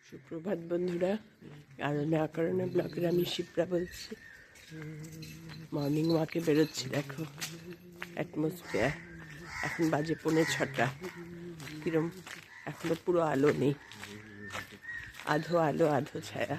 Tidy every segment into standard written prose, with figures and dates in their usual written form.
সুপ্রভাত বন্ধুরা, কারণে অকারণে ব্লগের আমি শিপ্রা বলছি। মর্নিং ওয়াকে বেরোচ্ছি। দেখো অ্যাটমসফিয়ার, এখন বাজে 6:45। কিরম এখনো পুরো আলো নেই, আধো আলো আধো ছায়া।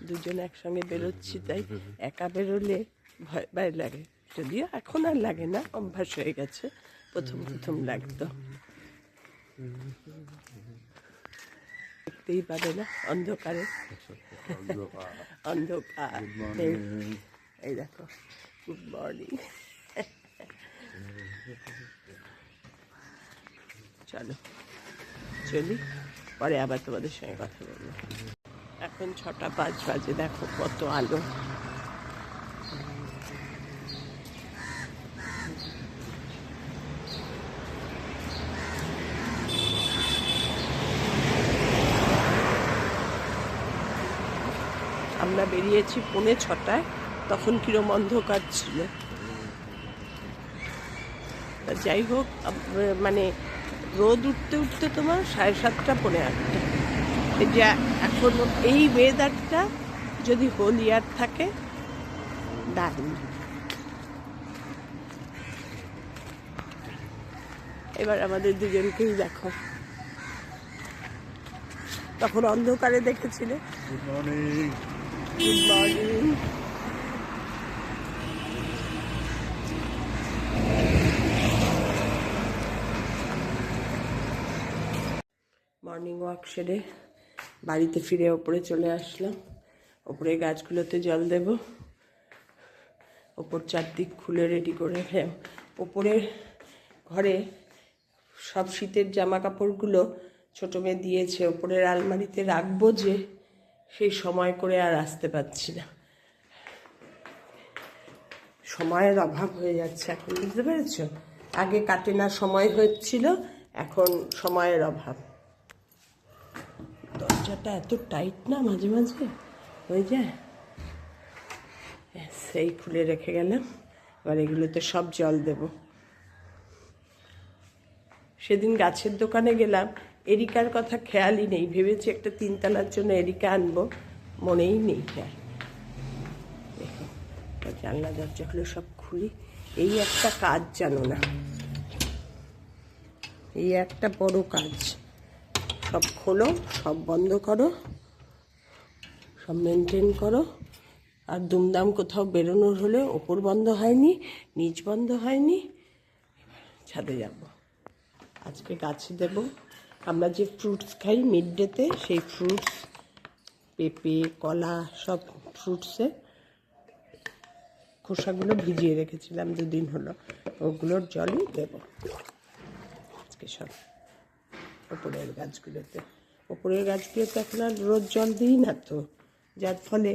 দুজন একসঙ্গে বেরোচ্ছি, তাই একা বেরোলে ভয় ভয় লাগে। যদিও এখন আর লাগে না, অভ্যাস হয়ে গেছে। প্রথম প্রথম লাগতো, দেখতেই পাবে না অন্ধকারে। অন্ধকার এই দেখো, গুড মর্নিং। চলো চলি, পরে আবার তোমাদের সঙ্গে কথা বলবো। এখন 6:05 বাজে, দেখো কত আলো। আমরা বেরিয়েছি 6:45, তখন কিরম অন্ধকার ছিল। যাই হোক, মানে রোদ উঠতে উঠতে তোমার 7:30 পৌনে 8টা। যে এখন এই ওয়েদারটা যদি হোল ইয়ার থাকে দারুণ। এবার আমাদের দুজনকেই দেখো, তখন অন্ধকারে দেখেছিলে। Good morning. Good morning. Morning walk সেরে বাড়িতে ফিরে ওপরে চলে আসলাম। ওপরে গাছগুলোতে জল দেব। ওপর চারদিক খুলে রেডি করে ওপরের ঘরে সব শীতের জামা কাপড়গুলো ছোটো মেয়ে দিয়েছে, ওপরের আলমারিতে রাখবো, যে সেই সময় করে আর আসতে পারছি না। সময়ের অভাব হয়ে যাচ্ছে এখন, বুঝতে পেরেছ? আগে কাটে না সময় হচ্ছিল, এখন সময়ের অভাব। দরজাটা এত টাইট না, মাঝে মাঝে হয়ে যায়। সেই খুলে রেখে গেলাম। এবার এগুলোতে সব জল দেব। সেদিন গাছের দোকানে গেলাম, এরিকার কথা খেয়ালই নেই। ভেবেছি একটা 3 তলার জন্য এরিকা আনবো, মনেই নেই। হ্যাঁ দেখো, জানলা দরজাগুলো সব খুলি। এই একটা কাজ, জানো না, এই একটা বড় কাজ। সব খোলো, সব বন্ধ করো, সব মেনটেন করো। আর দুমদাম কোথাও বেরোনোর হলে ওপর বন্ধ হয়নি, নিচ বন্ধ হয়নি। ছাদে যাব, আজকে গাছে দেব। আমরা যে ফ্রুটস খাই মিড ডেতে, সেই ফ্রুটস, পেঁপে, কলা, সব ফ্রুটসে খোসাগুলো ভিজিয়ে রেখেছিলাম 2 দিন হলো, ওগুলোর জলই দেব আজকে সব ওপরের গাছগুলোতে। ওপরের গাছগুলোতে এখন আর রোজ জল দিই না তো, যার ফলে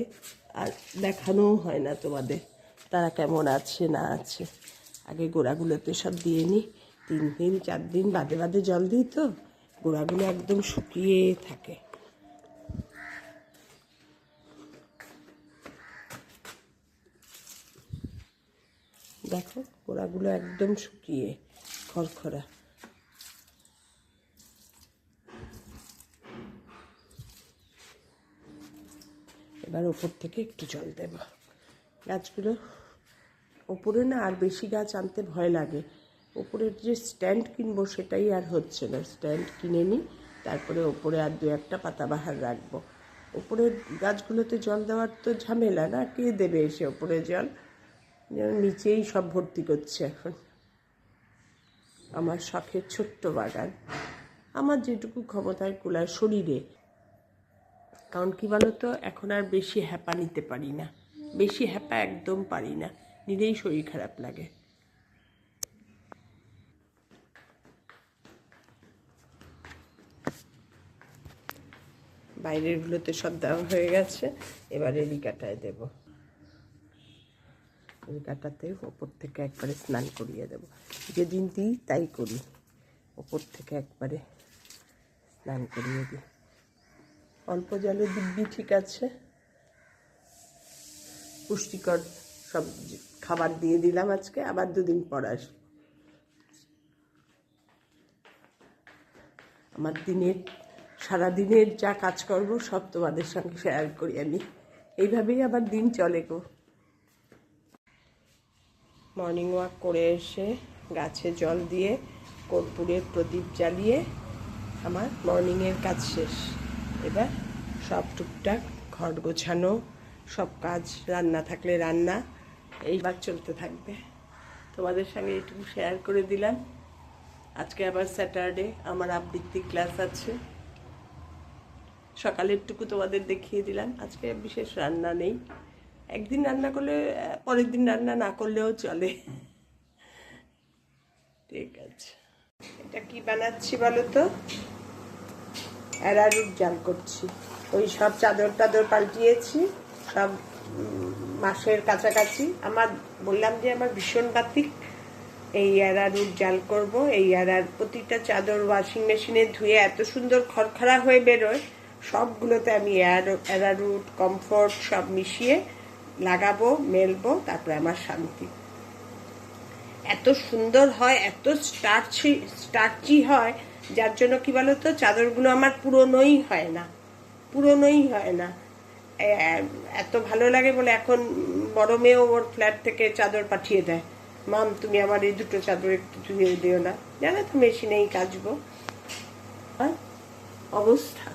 আর দেখানোও হয় না তোমাদের তারা কেমন আছে না আছে। আগে গোড়াগুলোতে সব দিয়ে নিই, 3 দিন 4 দিন বাদে বাদে জল দিই, তো গোড়াগুলো একদম শুকিয়ে থাকে। দেখো গোড়াগুলো একদম শুকিয়ে খড়খড়া। এবার ওপর থেকে একটু জল দেব। গাছগুলো ওপরে না আর বেশি গাছ আনতে ভয় লাগে। ওপরের যে স্ট্যান্ড কিনবো সেটাই আর হচ্ছে না। স্ট্যান্ড কিনে নিই, তারপরে ওপরে আর 2-1টা পাতাবাহার রাখবো। ওপরের গাছগুলোতে জল দেওয়ার তো ঝামেলা না, কে দেবে এসে ওপরে জল? নিচেই সব ভর্তি করছে এখন। আমার শখের ছোট্ট বাগান, আমার যেটুকু ক্ষমতায় কুলায় শরীরে। কারণ কি বলো তো, এখন আর বেশি হ্যাপা নিতে পারি না। বেশি হ্যাপা একদম পারি না, নিলেই শরীর খারাপ লাগে। বাইরেরগুলোতে সব দেওয়া হয়ে গেছে, এবার এরিকাটায় দেব। এরিকাটাতে ওপর থেকে একবারে স্নান করিয়ে দেব। যেদিন দিই তাই করি, ওপর থেকে একবারে স্নান করিয়ে দিই। অল্প জলে দিব্যি ঠিক আছে। পুষ্টিকর সব খাবার দিয়ে দিলাম আজকে, আবার 2 দিন পর আসবো। আমার দিনের সারাদিনের যা কাজ করব সব তোমাদের সঙ্গে শেয়ার করি আমি। এইভাবেই আমার দিন চলে গো। মর্নিং ওয়াক করে এসে গাছে জল দিয়ে কর্পূরের প্রদীপ জ্বালিয়ে আমার মর্নিংয়ের কাজ শেষ। এবার সব টুকটাক ঘর গোছানো, সব কাজ, রান্না থাকলে রান্না, এইবার চলতে থাকবে। তোমাদের সঙ্গে একটু শেয়ার করে দিলাম। আজকে আবার স্যাটারডে, আমার আবৃত্তি ক্লাস আছে। সকালেরটুকু তোমাদের দেখিয়ে দিলাম। আজকে বিশেষ রান্না নেই, একদিন রান্না করলে পরের দিন রান্না না করলেও চলে। ঠিক আছে, এটা কি বানাচ্ছি বলো তো? অ্যারারুট জাল করছি। ওই সব চাদর টাদর পাল্টিয়েছি, সব মাসের কাছাকাছি। আমার বললাম যে আমার ভীষণ বাতিক, এই অ্যারারুট জাল করব। এই প্রতিটা চাদর ওয়াশিং মেশিনে ধুয়ে এত সুন্দর খড়খড়া হয়ে বেরোয়, সবগুলোতে আমি অ্যারারুট কমফোর্ট সব মিশিয়ে লাগাবো, মেলবো, তারপরে আমার শান্তি। এত সুন্দর হয়, এত স্টার্চি হয়, যার জন্য কি বলতো চাদরগুলো আমার পুরনোই হয় না। এত ভালো লাগে বলে এখন বড় মেয়েও ওর ফ্ল্যাট থেকে চাদর পাঠিয়ে দেয়, মাম তুমি আমার এই দুটো চাদর একটু ধুয়ে দিও না, জানো তো মেশিনেই কাচবো। অবস্থা।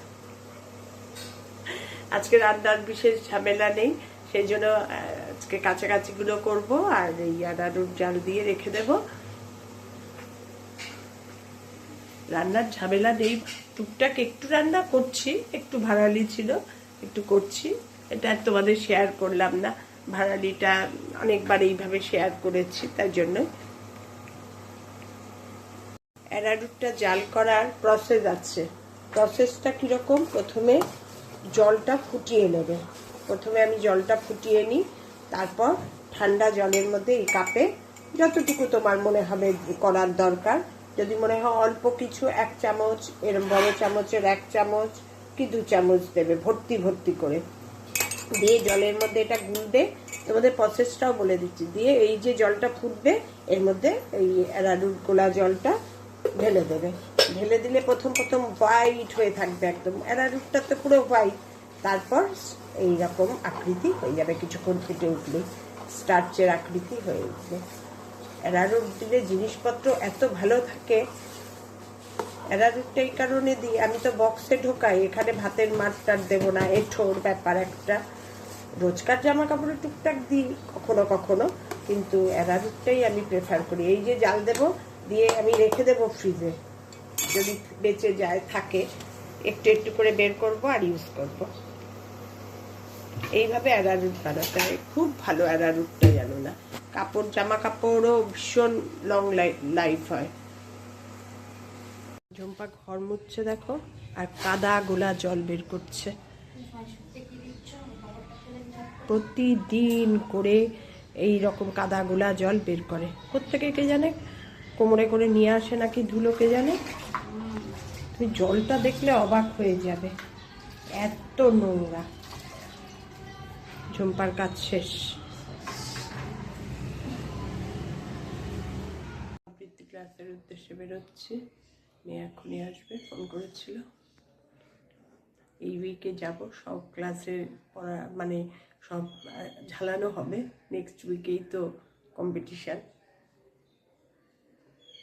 আজকে রান্নার বিশেষ ঝামেলা নেই, সেই জন্য আজকে কাছাকাছিগুলো করবো আর এই অ্যারারুট জাল দিয়ে রেখে দেব। রান্নার ঝামেলা নেই, টুকটাক একটু রান্না করছি, একটু ভাড়ালি ছিল, একটু করছি। এটা তোমাদের শেয়ার করলাম না, ভাড়ালিটা অনেকবার এইভাবে শেয়ার করেছি, তাই জন্য। অ্যারারুটটা জাল করার প্রসেস আছে। প্রসেসটা কীরকম? প্রথমে জলটা ফুটিয়ে নেবে। প্রথমে আমি জলটা ফুটিয়ে নিই, তারপর ঠান্ডা জলের মধ্যে এই কাপে যতটুকু তোমার মনে হবে করার দরকার, যদি মনে হয় অল্প কিছু, 1 চামচ, এরম বড় চামচের 1 চামচ কি 2 চামচ দেবে, ভর্তি করে দিয়ে জলের মধ্যে এটা গুলবে। তোমাদের প্রসেসটাও বলে দিচ্ছি। দিয়ে এই যে জলটা ফুটবে, এর মধ্যে এই অ্যারারুট গোলা জলটা ঢেলে দেবে। ঢেলে দিলে প্রথম হোয়াইট হয়ে থাকবে একদম, অ্যারারুটটা তো পুরো হোয়াইট। তারপর এইরকম আকৃতি হয়ে যাবে, কিছুক্ষণ ফুটে উঠলে স্টার্চের আকৃতি হয়ে উঠবে। অ্যারারুট দিলে জিনিসপত্র এত ভালো থাকে। অ্যারারুটটা এই কারণে দিই, আমি তো বক্সে ঢোকাই, এখানে ভাতের মাঠটার দেবো না, এঁঠোর ব্যাপার একটা। রোজকার জামা কাপড়ে টুকটাক দিই কখনো, কিন্তু অ্যারারুটটাই আমি প্রেফার করি। এই যে জাল দেবো, দিয়ে আমি রেখে দেবো ফ্রিজে, যদি বেঁচে যায় থাকে একটু করে বের করব আর ইউজ করব। এইভাবে অ্যারারুট বানাতে হয়, খুব ভালো অ্যারারুটটা, জানো না? জামা কাপড়ও ভীষণ লং লাইফ হয়। ঝুম্পা ঘর মুছছে দেখো, আর কাদা গোলা জল বের করছে। প্রতিদিন করে এই রকম কাদা গোলা জল বের করে, কোত্থেকে কে জানে, কোমরে করে নিয়ে আসে নাকি ধুলো, কে জানে। তুমি জলটা দেখলে অবাক হয়ে যাবে, এত নোংরা। ঝুম্পার কাজ শেষ। আবৃত্তি ক্লাসের উদ্দেশ্যে বেরোচ্ছি, মেয়ে এখনই আসবে, ফোন করেছিল। এই উইকে যাব, সব ক্লাসে পড়া মানে সব ঝালানো হবে। নেক্সট উইকেই তো কম্পিটিশান।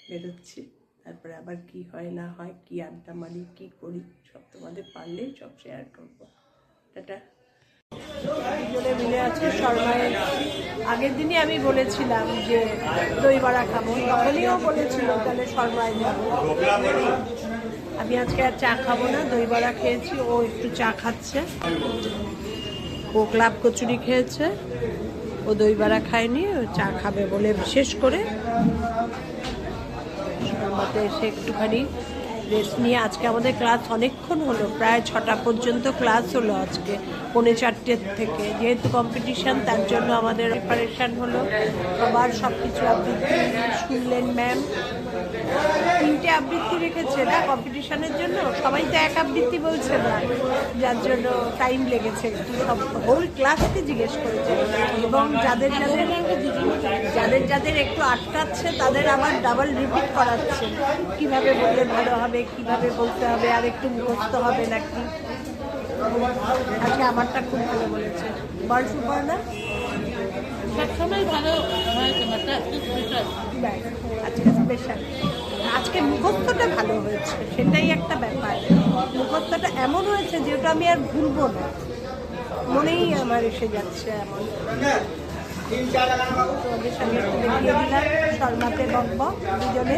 বেরোচ্ছি, তারপরে আবার কি হয় না হয়, কি আড্ডা মারি, কি করি, সব তোমাদের পারলেই সব শেয়ার করবো। টাটা। দুজনে মিলে আজকে শর্মায়, আগের দিনই আমি বলেছিলাম যে দই বড়া খাবো, তখনইও বলেছিল তাহলে শর্মায় যাবো। আমি আজকে আর চা খাবো না, দই বড়া খেয়েছি, ও একটু চা খাচ্ছে। ও ক্লাব কচুরি খেয়েছে, ও দই বড়া খায়নি, ও চা খাবে বলে বিশেষ করে শর্মাতে এসে একটুখানি রেস্ট নিয়ে। আজকে আমাদের ক্লাস অনেকক্ষণ হলো, প্রায় 6টা পর্যন্ত ক্লাস হলো আজকে, 3:45 থেকে। যেহেতু কম্পিটিশান, তার জন্য আমাদের প্রিপারেশান হলো। আবার সব কিছু আপনি শুনলেন ম্যাম, 3টে আবৃত্তি রেখেছে না কম্পিটিশনের জন্য, সবাই তো এক আবৃত্তি বলছে না, যার জন্য টাইম লেগেছে। সব হোল ক্লাসকে জিজ্ঞেস করেছে, এবং যাদের যাদের যাদের একটু আটকাচ্ছে তাদের আবার ডাবল রিপিট করাচ্ছে, কিভাবে বললে ভালো হবে, কিভাবে বলতে হবে, আর একটু মুখস্থ হবে নাকি। আজকে আমারটা খুব ভালো বলেছে। বল সুপর্ণা, সবসময় ভালো হয়েছে, বাট আজকে স্পেশাল। আজকে স্পেশাল। আজকে মুখস্থটা ভালো হয়েছে, সেটাই একটা ব্যাপার। মুখস্থটা এমন হয়েছে যে ওটা আমি আর ভুলবো না, মনেই আমার এসে যাচ্ছে এমন। তোমাদের সঙ্গে একটু দেখিয়ে দিলাম শর্মাতে বকবক দুজনে।